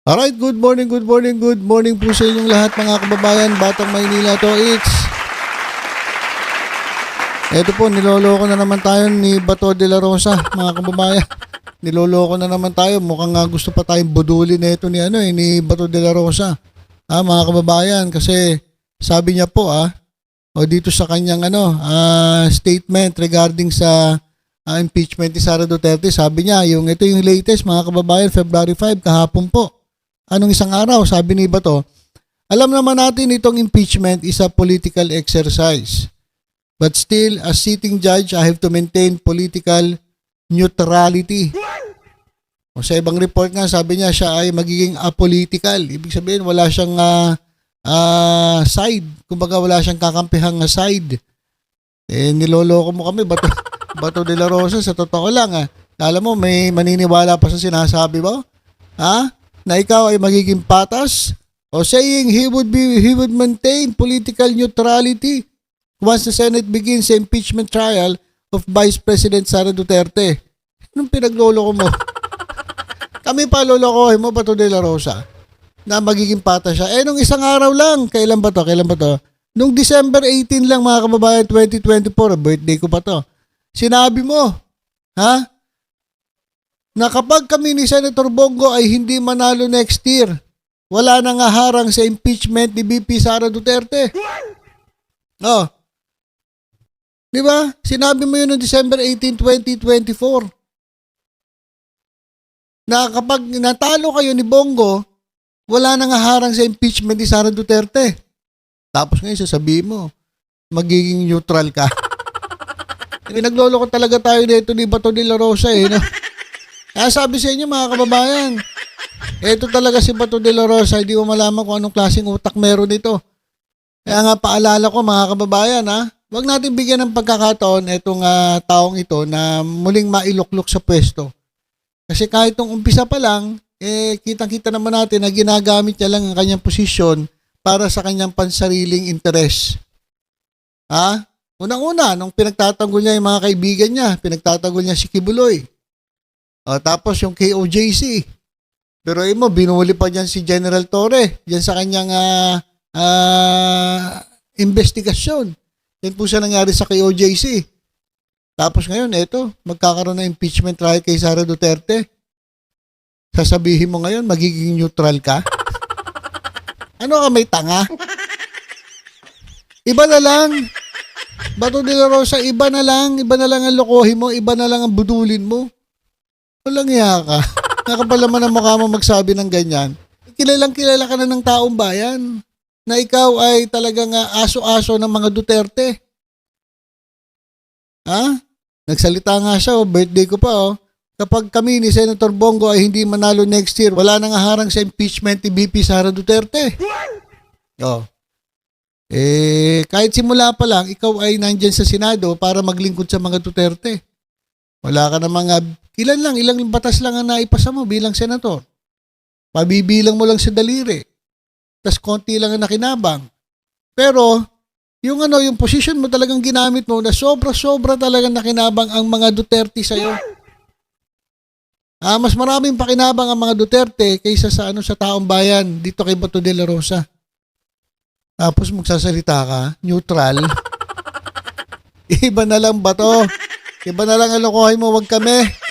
Alright, good morning, good morning, good morning po sa inyong lahat mga kababayan. Batang Maynila to, Ito po, niloloko na naman tayo ni Bato de la Rosa, mga kababayan. Niloloko na naman tayo. Mukhang gusto pa tayong budulin na ito ni Bato de la Rosa. Mga kababayan, kasi sabi niya po, dito sa kanyang statement regarding sa impeachment ni Sara Duterte, sabi niya, ito yung latest mga kababayan, February 5, kahapon po. Anong isang araw, sabi ni Bato, alam naman natin itong impeachment is a political exercise. But still, as sitting judge, I have to maintain political neutrality. O sa ibang report nga, sabi niya siya ay magiging apolitical. Ibig sabihin, wala siyang side. Kumbaga, wala siyang kakampihang side. Niloloko mo kami, Bato de la Rosa, sa totoo lang. Alam mo, may maniniwala pa sa sinasabi mo? Na ikaw ay magiging patas? O saying he would maintain political neutrality once the Senate begins the impeachment trial of Vice President Sara Duterte. Anong pinagloloko mo? Kami pa lolokohin mo, Bato de la Rosa, na magiging patas siya. Nung isang araw lang, kailan ba to? Nung December 18 lang mga kababayan, 2024, birthday ko pa to. Sinabi mo, na kapag kami ni Senator Bongo ay hindi manalo next year, wala nang harang sa impeachment ni VP Sara Duterte. Di ba? Sinabi mo yun noong December 18, 2024. Na kapag natalo kayo ni Bongo, wala nang harang sa impeachment ni Sara Duterte. Tapos ngayon sasabihin mo, magiging neutral ka. Nagloloko talaga tayo dito ni Bato de la Rosa no? Kaya sabi sa inyo mga kababayan, ito talaga si Bato de la Rosa, hindi mo malaman kung anong klaseng utak meron dito. Kaya nga paalala ko mga kababayan, huwag natin bigyan ng pagkakataon itong taong ito na muling mailuklok sa pwesto. Kasi kahit nung umpisa pa lang, kitang-kita naman natin na ginagamit niya lang ang kanyang posisyon para sa kanyang pansariling interes. Unang-una, nung pinagtatanggol niya yung mga kaibigan niya, pinagtatanggol niya si Kibuloy. Tapos yung KOJC. Pero mo, binuli pa dyan si General Torre, dyan sa kanyang investigasyon. Yan po siya nangyari sa KOJC. Tapos ngayon, magkakaroon ng impeachment trial kay Sara Duterte. Sasabihin mo ngayon, magiging neutral ka? Ano ka, may tanga? Iba na lang. Bato de la Rosa, iba na lang ang lokohin mo, iba na lang ang budulin mo. Walang iya ka. Nakapalaman ang mukha mo magsabi ng ganyan. Kilala ka na ng taong bayan na ikaw ay talagang aso-aso ng mga Duterte. Nagsalita nga siya, birthday ko pa. Kapag kami ni Senator Bongo ay hindi manalo next year, wala nang harang sa impeachment ni VP Sara Duterte. Kahit simula pa lang, ikaw ay nandyan sa Senado para maglingkod sa mga Duterte. Wala ka na ilang batas lang ang naipasa mo bilang senator. Pabibilang mo lang sa daliri. Tas konti lang ang nakinabang. Pero, yung position mo talagang ginamit mo na sobra-sobra talagang nakinabang ang mga Duterte sa'yo. Mas maraming pakinabang ang mga Duterte kaysa sa taong bayan dito kay Bato de la Rosa. Tapos magsasalita ka, neutral. Iba na lang Bato. Iba na lang alokohin mo, wag kami.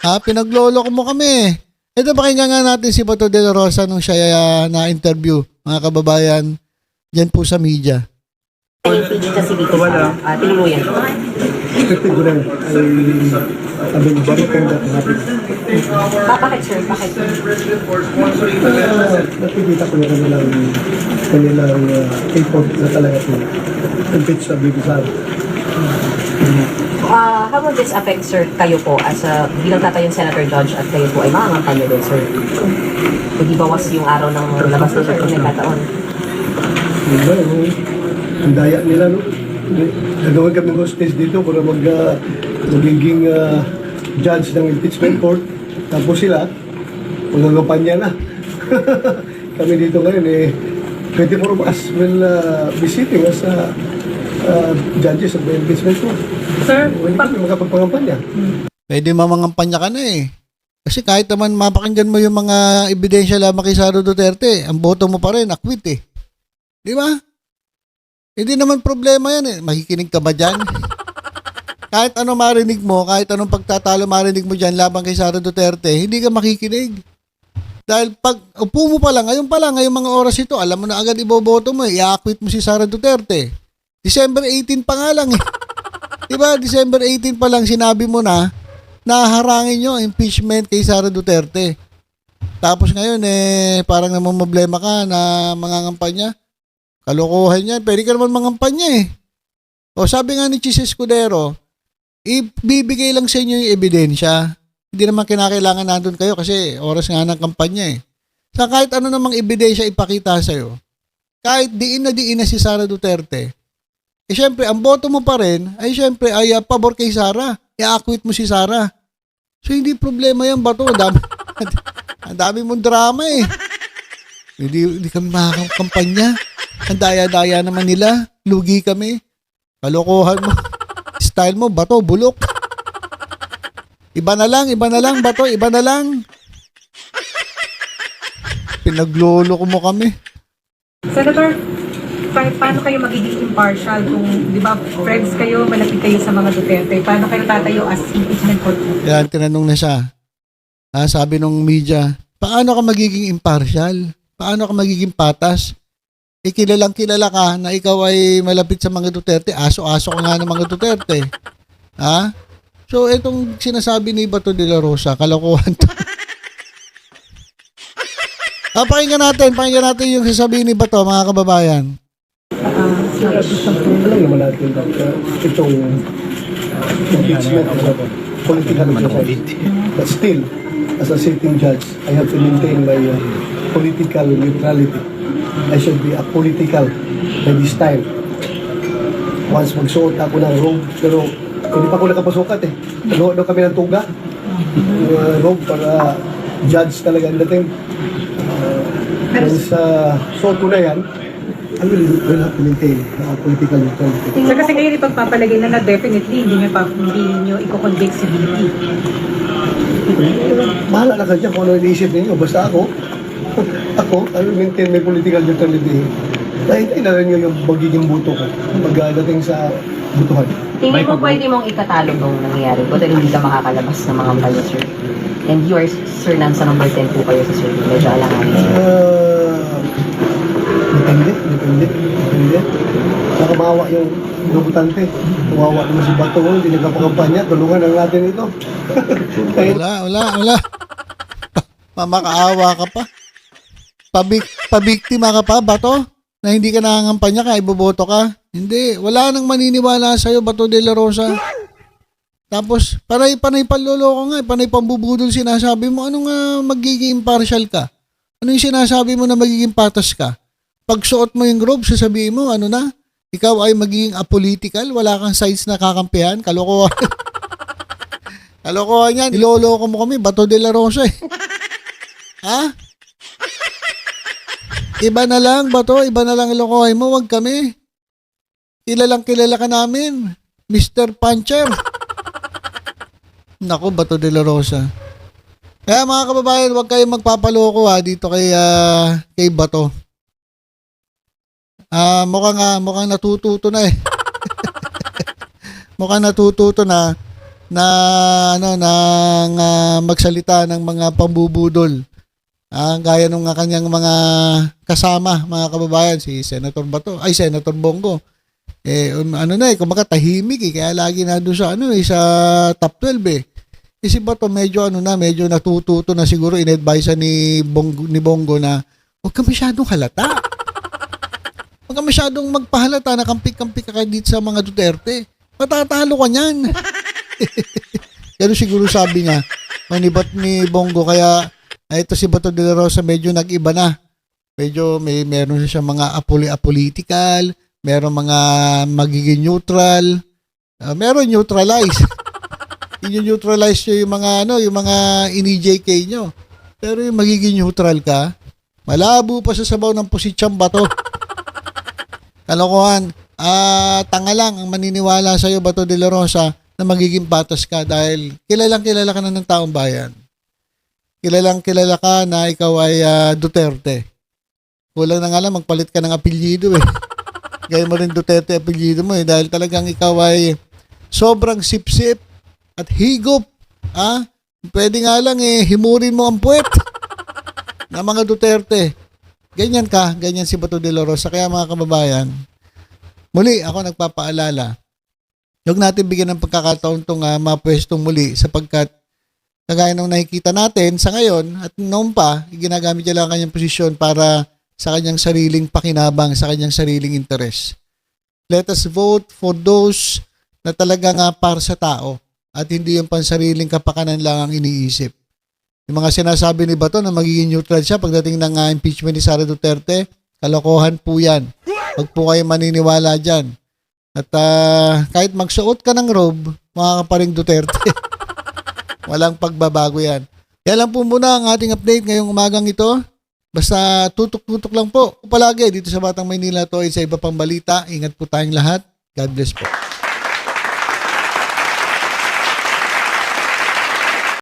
Pinagloloko mo kami. Ito, pakinggan nga natin si Bato de la Rosa nung siya na-interview, mga kababayan, dyan po sa media. Impeach kasi dito sa Tilimuyan. Katiguran ay abing very conduct natin. Bakit sir? Bakit? Nakikita ko na kanilang effort na talaga ito. Impeach sa Bibisar. How will this affect sir kayo po as bilang tatayong senator judge at kayo po ay mangangampanya din sir? Hindi bawas yung araw ng labas na sir kung nagkataon? Diba, ang daya nila, no? Nagawin kami hostage dito para magiging judge ng impeachment court. Tapos sila, magagampanya na. Kami dito ngayon, 24 of us will be sitting as judges of the impeachment court. Sir, hindi kami makapagpangampanya. Pwede mamangampanya ka na Kasi kahit naman mapakinggan mo yung mga ebidensya lamang kay Sara Duterte, ang boto mo pa rin, acquit eh. Di ba? Hindi naman problema yan eh. Makikinig ka ba dyan? Kahit ano marinig mo, kahit anong pagtatalo marinig mo dyan labang kay Sara Duterte, hindi ka makikinig. Dahil pag upo mo pa lang, ngayong mga oras ito, alam mo na agad iboboto mo eh. I-acquit mo si Sara Duterte. December 18 pa nga lang eh. Diba? December 18 pa lang sinabi mo na naharangin nyo ang impeachment kay Sara Duterte. Tapos ngayon parang namumblema ka na mangangampanya. Kalokohan yan. Pwede ka naman mangampanya eh. O sabi nga ni Chis Escudero, ibibigay lang sa inyo yung ebidensya. Hindi naman kinakailangan nandun kayo kasi oras nga ng kampanya eh. Sa kahit ano namang ebidensya ipakita sa'yo, kahit diin na si Sara Duterte, syempre, ang boto mo pa rin ay syempre ay pabor kay Sara. I-acquit mo si Sara. So, hindi problema yan, Bato. Ang dami mong drama eh. Hindi kami makakampanya. Ang daya-daya naman nila. Lugi kami. Kalokohan mo. Style mo, Bato, bulok. Iba na lang, Bato. Iba na lang. Pinagloloko mo kami. Senator, paano kayo magiging impartial kung, di ba, friends kayo, malapit kayo sa mga Duterte? Paano kayo tatayo as impeachment court? Yan, tinanong na siya. Sabi nung media, paano ka magiging impartial? Paano ka magiging patas? Kilalang kilala ka na ikaw ay malapit sa mga Duterte. Aso-aso ka nga ng mga Duterte. Ha? So, itong sinasabi ni Bato de la Rosa, kalokohan to. Pakinggan natin yung sasabihin ni Bato, mga kababayan. Alam naman natin itong impeachment is a political exercise. But still, as a sitting judge, I have to maintain my political neutrality. I should be apolitical by this time. Once magsuot ako ng robe, pero hindi pa ako nakapasukat eh. Nagawa daw kami ng tuga. Robe para judge talaga ang dating. Once suot ko na yan, I will have to maintain political neutrality. So, kasi ngayon ipagpapalagay na definitely hindi nyo i-convict si BP. Bahala na kayo kung ano iniisip ninyo. Basta ako, I will maintain my political neutrality. Dahil na rin yung magiging buto ko pagdating sa butuhan. Tingin mo pwede mong ikatalo nung nangyayari ko dahil hindi ka makakalabas ng mga kampanya, sir. And you are, sir, nasa number 10 po kayo sa survey. Medyo alanganin, sir. Depende. Nakamawa yung butante. Kawawa naman si Bato, hindi nagkapakampanya. Tulungan lang natin ito. Wala. Mamakaawa ka pa. Pabiktima ka pa, Bato? Na hindi ka nangangampanya ka, iboboto ka? Hindi. Wala nang maniniwala sa'yo, Bato de la Rosa. Tapos, panay panloloko nga, panay pambubudol sinasabi mo. Ano nga magiging impartial ka? Ano yung sinasabi mo na magiging patas ka? Pag suot mo yung robe, sasabihin mo, ano na? Ikaw ay magiging apolitical, wala kang sides na kakampihan, kalokohan. Kalokohan yan, iloloko mo kami, Bato de la Rosa eh. Ha? Iba na lang, Bato, iba na lang ilokohin mo, wag kami. Kilalang kilala ka namin, Mr. Puncher. Naku, Bato de la Rosa. Kaya mga kababayan, wag kayong magpapaloko dito kay Bato. Mukhang natututo na eh. Mukhang natututo na magsalita ng mga pambubudol. Gaya nung kanyang mga kasama, mga kababayan, si Senator Bato, ay Senator Bongo. Kumbaga tahimik eh, kaya lagi na doon sa sa top 12 eh. Si Bato medyo natututo na siguro in-advise ni Bongo na huwag ka masyadong halata. Huwag ka masyadong magpahalata na kampik-kampik ka dito sa mga Duterte. Matatalo ka niyan. Pero siguro sabi niya, ni Bongo, kaya ito si Bato de la Rosa medyo nag-iba na. Medyo meron siya mga apolitical, meron mga magiging neutral, meron neutralize. I-neutralize nyo yung mga ini-JK nyo. Pero yung magiging neutral ka, malabo pa sa sabaw ng pusityang Bato. Kalokohan, tanga lang ang maniniwala sa'yo, Bato de la Rosa, na magiging patas ka dahil kilala ka na ng taong bayan. kilalang kilala ka na ikaw ay Duterte. Kulang na nga lang magpalit ka ng apelyido eh. Gaya mo rin Duterte apelyido mo eh, dahil talagang ikaw ay sobrang sip-sip at higop. Pwede nga lang himurin mo ang puwet ng mga Duterte. Ganyan ka, ganyan si Bato de la Rosa. Kaya mga kababayan, muli ako nagpapaalala, huwag natin bigyan ng pagkakataon itong mapwestong muli sapagkat kagaya nung nakikita natin sa ngayon at noon pa, ginagamit niya lang ang kanyang posisyon para sa kanyang sariling pakinabang, sa kanyang sariling interes. Let us vote for those na talagang para sa tao at hindi yung pansariling kapakanan lang ang iniisip. Yung mga sinasabi ni Bato na magiging neutral siya pagdating ng impeachment ni Sara Duterte, kalokohan po yan. Huwag po kayo maniniwala dyan. At kahit magsuot ka ng robe, makakaparing Duterte. Walang pagbabago yan. Kaya lang po muna ang ating update ngayong umagang ito. Basta tutok-tutok lang po. Palagi dito sa Batang Maynila to ay sa iba pang balita. Ingat po tayong lahat. God bless po.